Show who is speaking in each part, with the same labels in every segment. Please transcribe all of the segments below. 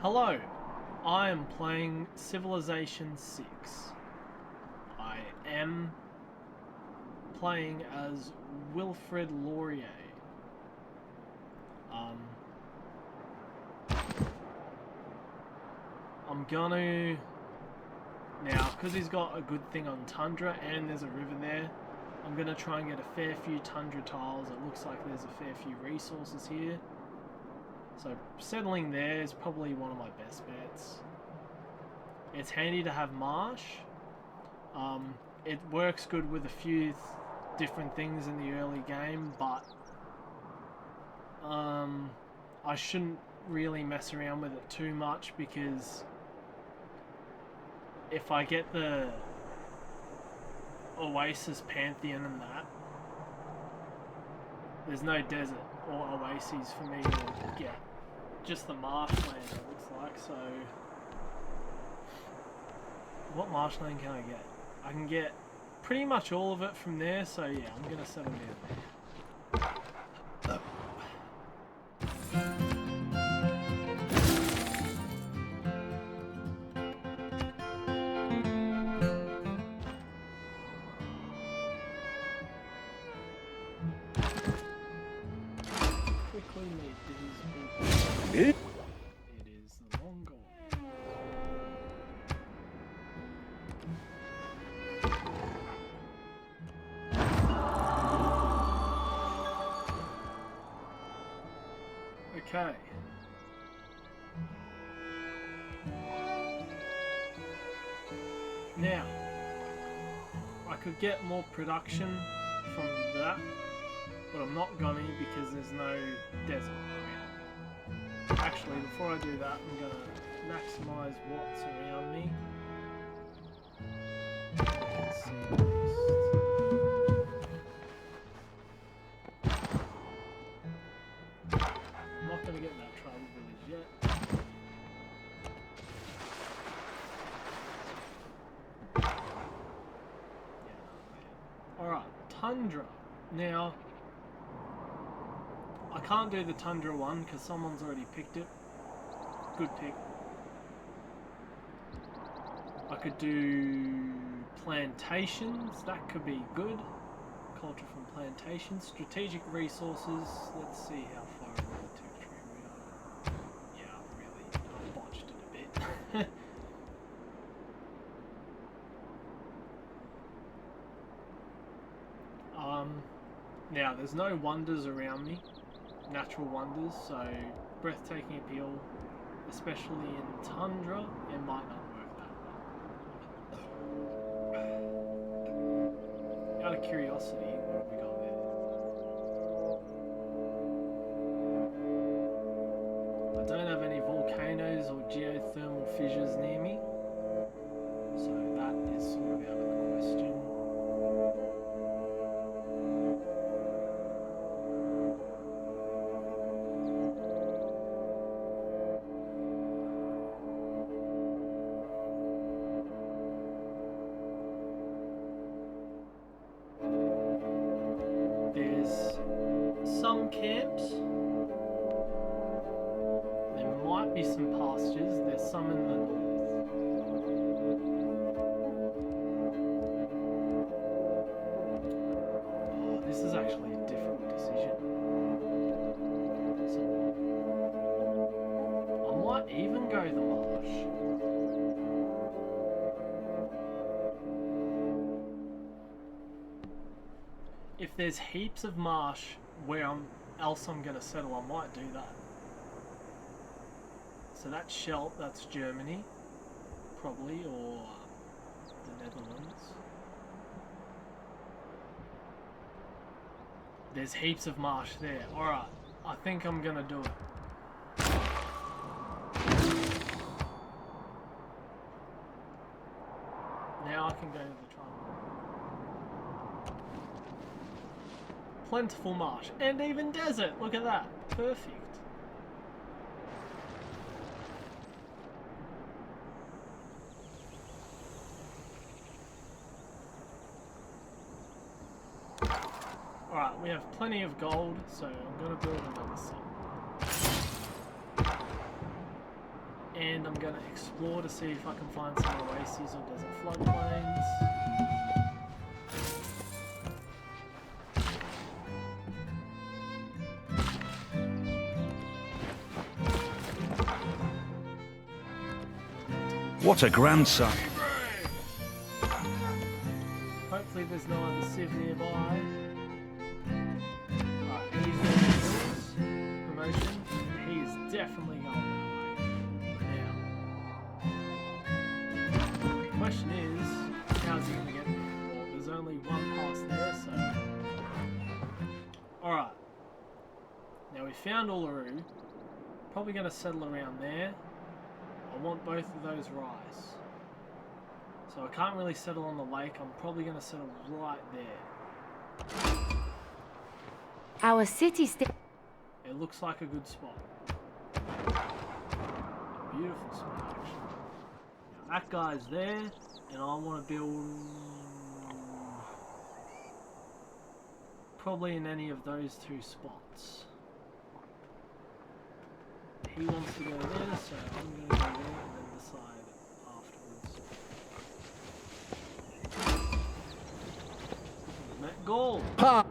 Speaker 1: Hello, I am playing Civilization 6. I am playing as Wilfrid Laurier. I'm gonna... Now, because he's got a good thing on Tundra and there's a river there, I'm gonna try and get a fair few Tundra tiles. It looks like there's a fair few resources here. So settling there is probably one of my best bets. It's handy to have marsh. It works good with a few different things in the early game, but I shouldn't really mess around with it too much, because if I get the Oasis Pantheon and that, there's no desert or oases for me to get. Just the marshland, it looks like. So what marshland can I get? I can get pretty much all of it from there, so yeah, I'm gonna settle down there. Quickly meet these people. It is the Mongol. Okay. Now, I could get more production from that, but I'm not gonna, because there's no desert around. Actually, before I do that, I'm gonna maximize what's around me. Let's see first. I'm not gonna get that tribal village yet. Alright, Tundra. Now, I can't do the Tundra one because someone's already picked it. Good pick. I could do plantations, that could be good. Culture from plantations. Strategic resources, let's see how far into the territory we are. Yeah, really, I botched it a bit. Now, there's no wonders around me. Natural wonders, so breathtaking appeal, especially in Tundra, it might not work that well. Out of curiosity, what have we got there? I don't have any volcanoes or geothermal fissures near me, so that is sort of out of the question. Some camps. There might be some pastures. There's some in the north. Oh, this is actually a difficult decision. So, I might even go the marsh. If there's heaps of marsh where else I'm gonna settle, I might do that. So that's Scheldt, that's Germany, probably, or the Netherlands. There's heaps of marsh there. Alright, I think I'm gonna do it. Now I can go to the triangle. Plentiful marsh, and even desert, look at that, perfect. Alright, we have plenty of gold, so I'm going to build another city. And I'm going to explore to see if I can find some oases or desert floodplains.
Speaker 2: What a grandson.
Speaker 1: Hopefully there's no other civ nearby. Right, he's going to hills. Promotion. He's definitely going that way. Now, the question is, how's he going to get there? Well, there's only one pass there, so... Alright. Now we found Uluru. Probably going to settle around there. I want both of those rice. So I can't really settle on the lake. I'm probably going to settle right there.
Speaker 3: Our city
Speaker 1: It looks like a good spot. Beautiful spot, actually. Now, that guy's there, and I want to build... probably in any of those two spots. He wants to go there, so I'm going to go there and then decide afterwards. Met gold!
Speaker 2: Ha!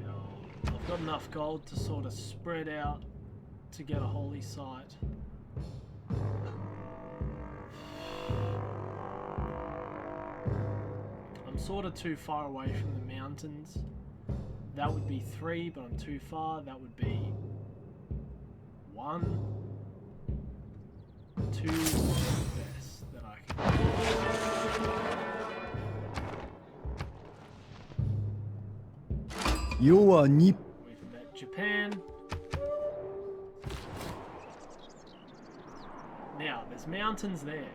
Speaker 1: Now, I've got enough gold to sort of spread out to get a holy site. I'm sort of too far away from the mountains. That would be 3, but I'm too far. That would be 1, 2 is the best that I can do.
Speaker 2: You are Nip.
Speaker 1: We've met Japan. Now, there's mountains there.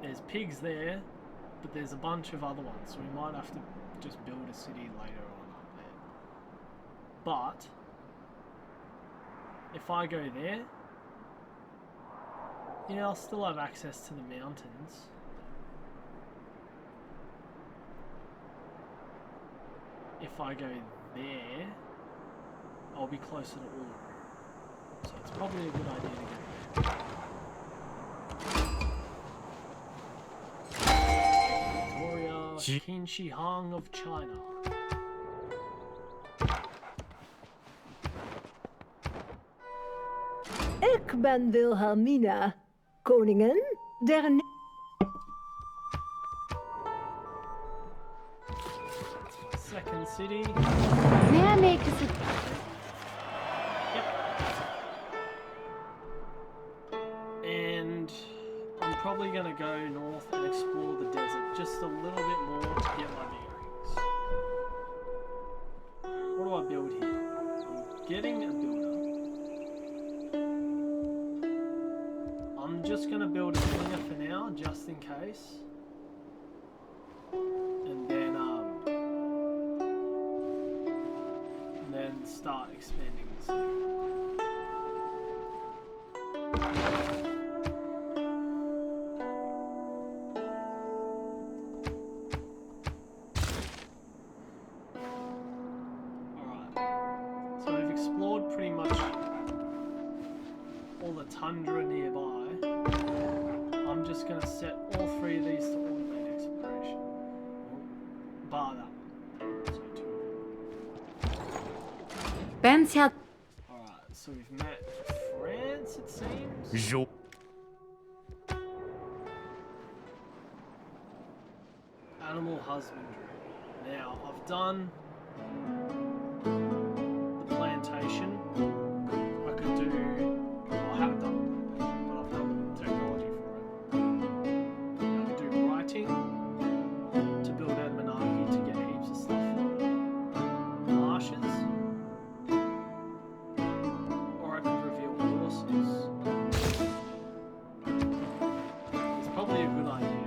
Speaker 1: There's pigs there, but there's a bunch of other ones, so we might have to just build a city later on up there. But if I go there, yeah, I'll still have access to the mountains. If I go there, I'll be closer to Uluru. So it's probably a good idea to go there. Qin Shi Huang of China.
Speaker 4: Ik ben Wilhelmina, koningin der...
Speaker 1: Second city.
Speaker 3: May I make a
Speaker 1: Yep. And I'm probably going to go north and explore the desert just a little bit more to get my bearings. What do I build here? I'm getting a builder. I'm just going to build a slinger for now, just in case. And then start expanding the city. Pretty much all the tundra nearby. I'm just going to set all 3 of these to automate exploration. Bar that one. So 2. Alright, so we've met France, it seems. Animal husbandry. Now, I've done plantation. I could do, well, I haven't done plantation, but I've done the technology for it. I could do writing to build out monarchy to get heaps of stuff from marshes, or I could reveal horses. It's probably a good idea,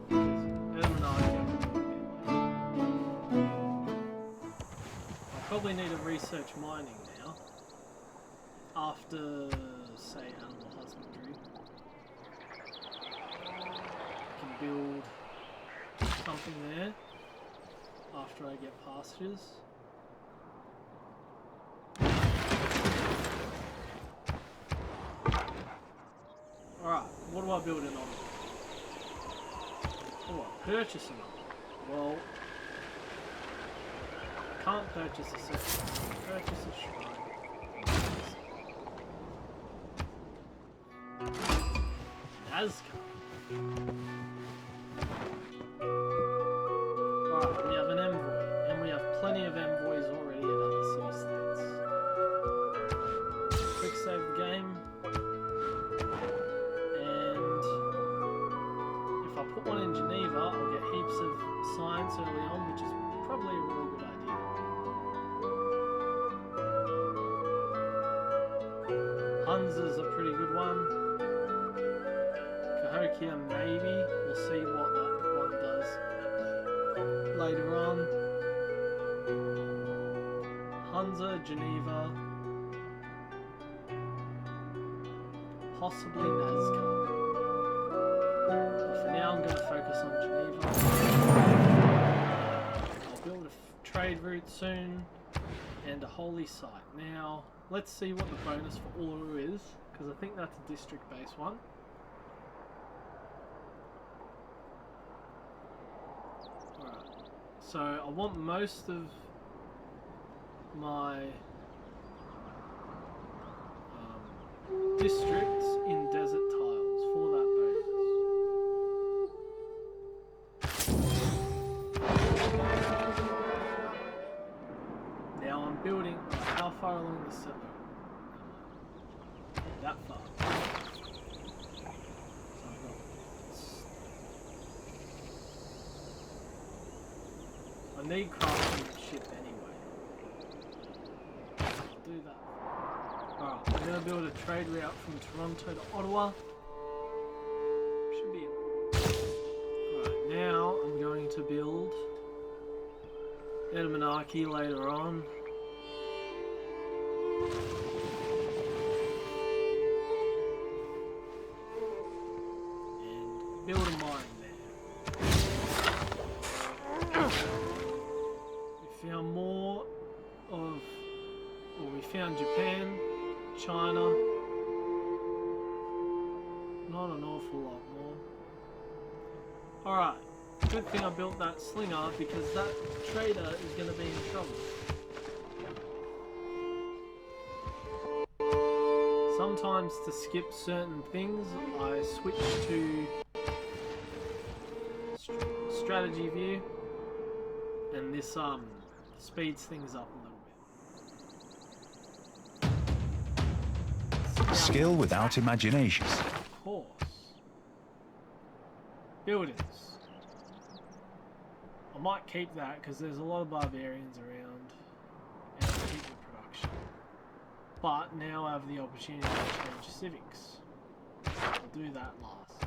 Speaker 1: because monarchy I could do a bit later. Probably need to research mining now. After, say, animal husbandry. I can build something there after I get pastures. Alright, what do I build it on? Oh, I purchase it. Well, I can't purchase a second. Purchase a shrine. Nazca. Alright, we have an envoy, and we have plenty of envoys already at other city states. Quick save the game, and if I put one in Geneva, I'll get heaps of science early on, which is probably a really good idea. Hunza's a pretty good one. Cahokia, maybe. We'll see what that one does later on. Hunza, Geneva, possibly Nazca. But for now, I'm going to focus on Geneva. I'll build a trade route soon and a holy site. Now, let's see what the bonus for Uru is, because I think that's a district-based one. So I want most of my districts in desert tiles for that bonus. Now I'm building. How far along the settler? That far. I need craftsmanship anyway. I'll do that. Alright, I'm going to build a trade route from Toronto to Ottawa. Should be it. Alright, now I'm going to build Edmonarchy later on. And build a mine there. Found more of, well, we found Japan, China, not an awful lot more. Alright, good thing I built that slinger because that trader is going to be in trouble. Sometimes to skip certain things, I switch to strategy view, and this speeds things up a little bit.
Speaker 2: Skill without imagination.
Speaker 1: Of course. Buildings. I might keep that because there's a lot of barbarians around and keep the production. But now I have the opportunity to change civics. I'll do that last.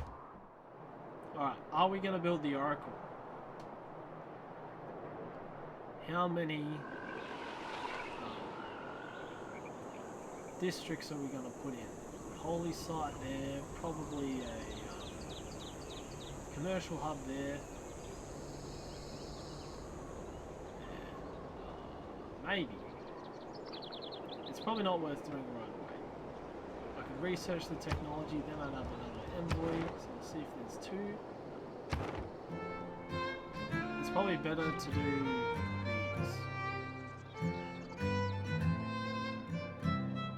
Speaker 1: Alright, are we going to build the Oracle? How many districts are we going to put in? Holy site there, probably a commercial hub there, and maybe. It's probably not worth doing right away. I could research the technology, then I'd have another envoy, so we'll see if there's two. It's probably better to do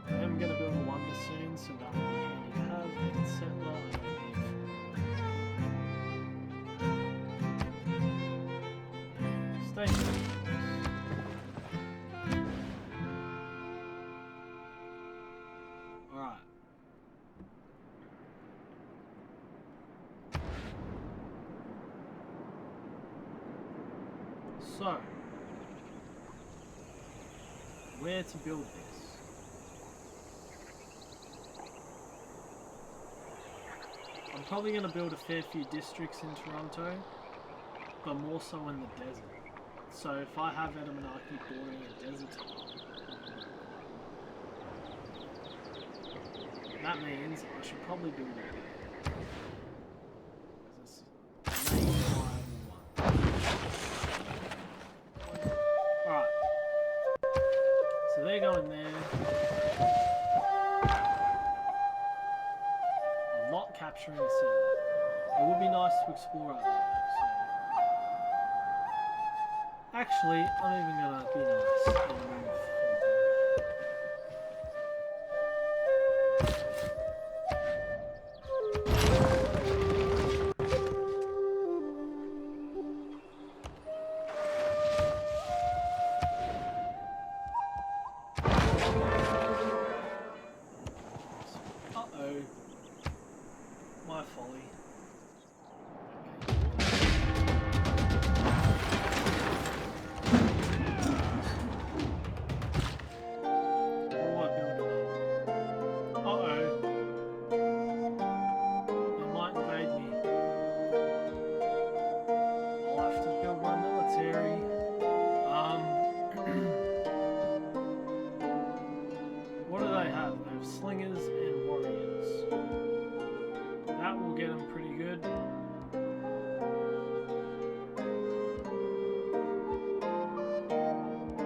Speaker 1: I'm going to build a wonder soon, so that will be handy to have. And settler, I believe. Stay there. Alright. So, where to build this? I'm probably going to build a fair few districts in Toronto, but more so in the desert. So if I have Edmonarchy bordering a desert, that means I should probably build it there. Because it's the main viable one. Alright. So they're going there. I'm not capturing a settler. It would be nice to explore out there. So. Actually, I'm even gonna be nice and move. Uh-oh. My folly. What do I build another? Uh-oh. They might invade me. I'll have to build my military. What do they have? They have slingers and warriors. That will get them pretty good.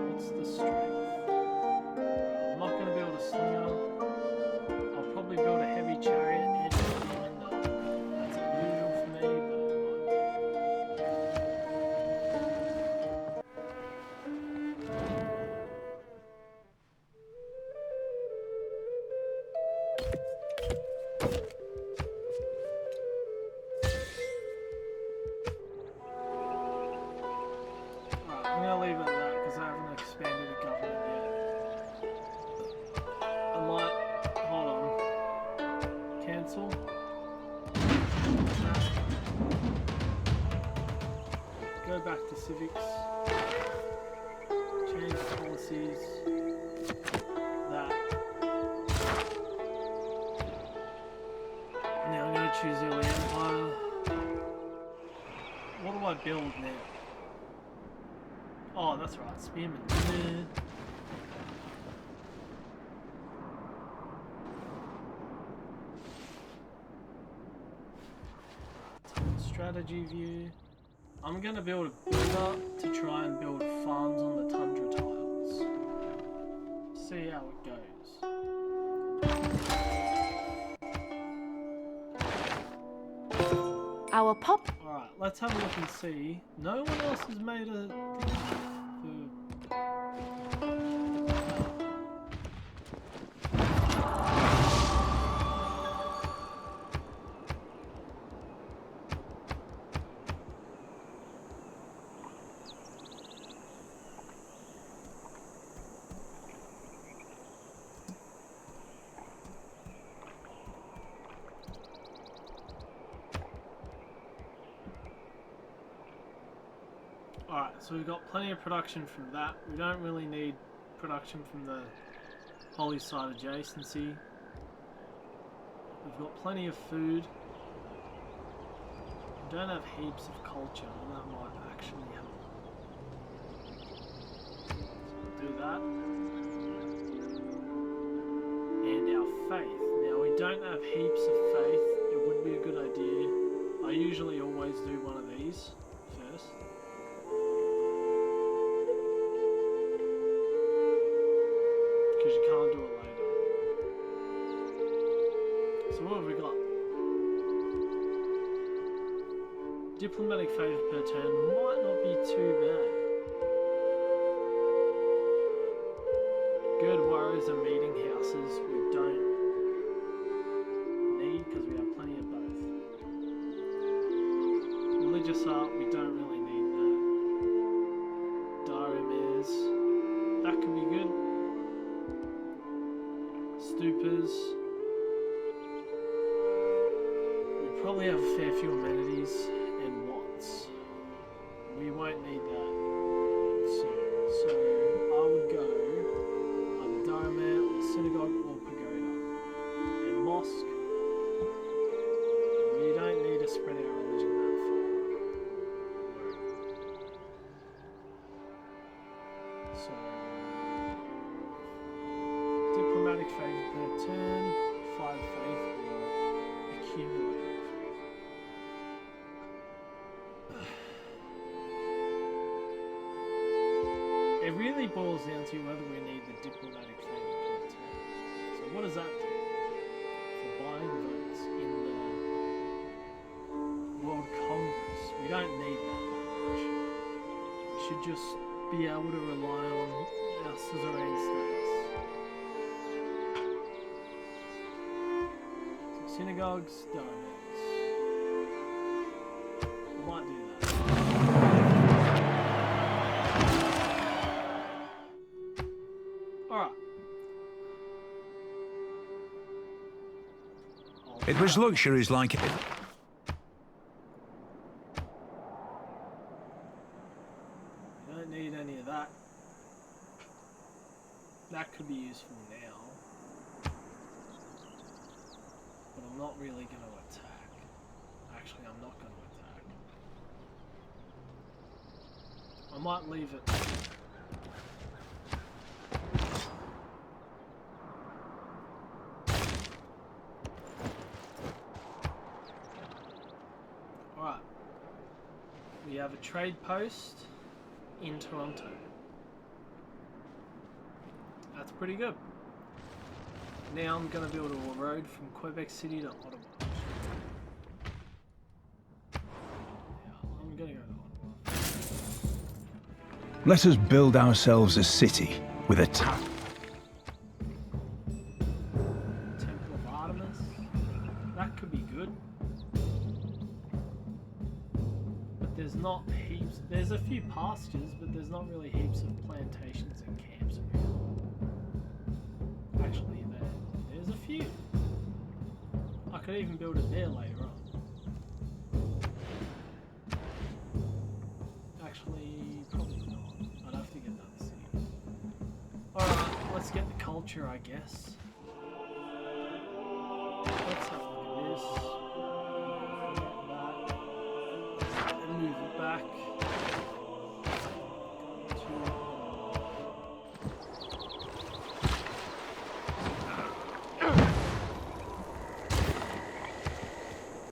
Speaker 1: What's the strength? I'm not going to build a slinger. I'll probably build a heavy chariot and a demon. That's unusual for me, but alright, I'm going to leave it at that because I haven't expanded the government yet. I might, hold on, cancel. Go back to civics. Change policies. That. Now I'm going to choose early empire. What do I build now? Oh, that's right, spearman. Strategy view. I'm gonna build a builder to try and build farms on the tundra tiles. See how it goes.
Speaker 3: Our pop.
Speaker 1: Alright, let's have a look and see. No one else has made a thing for... Alright, so we've got plenty of production from that. We don't really need production from the holy site adjacency. We've got plenty of food. We don't have heaps of culture, and that might actually help. So we'll do that. And our faith. Now we don't have heaps of faith. It would be a good idea. I usually always do one of these first. Because you can't do it later. So what have we got? Diplomatic favour per turn might not be too bad. Good warriors and meeting houses we don't need because we have plenty of both. Religious art we don't really need that. Diarymares, that could be good. Stupas. We probably have a fair few amenities and wants. We won't need that soon. So I would go either Daramare or Synagogue or Pagoda. And Mosque. We don't need to spread our religion that far. So diplomatic favour per turn, 5 faith or accumulating faith. It really boils down to whether we need the diplomatic favour per turn. So what does that do? For buying votes in the World Congress. We don't need that much. We should just be able to rely on our suzerain status. So synagogues, diamonds. I might do that. Alright.
Speaker 2: It was luxuries like it.
Speaker 1: Don't need any of that. That could be useful now. But I'm not really going to attack. Actually, I'm not going to attack. I might leave it. Alright. We have a trade post in Toronto. That's pretty good. Now I'm going to build a road from Quebec City to Ottawa. Yeah, I'm going to go to Ottawa.
Speaker 2: Let us build ourselves a city with a town.
Speaker 1: Temple of Artemis. That could be good. But there's not heaps. There's a few pastures, but there's not really heaps of plantations and camps around. Actually, there's a few. I could even build it there later on. Actually, probably not. I'd have to get another city. Alright, let's get the culture, I guess.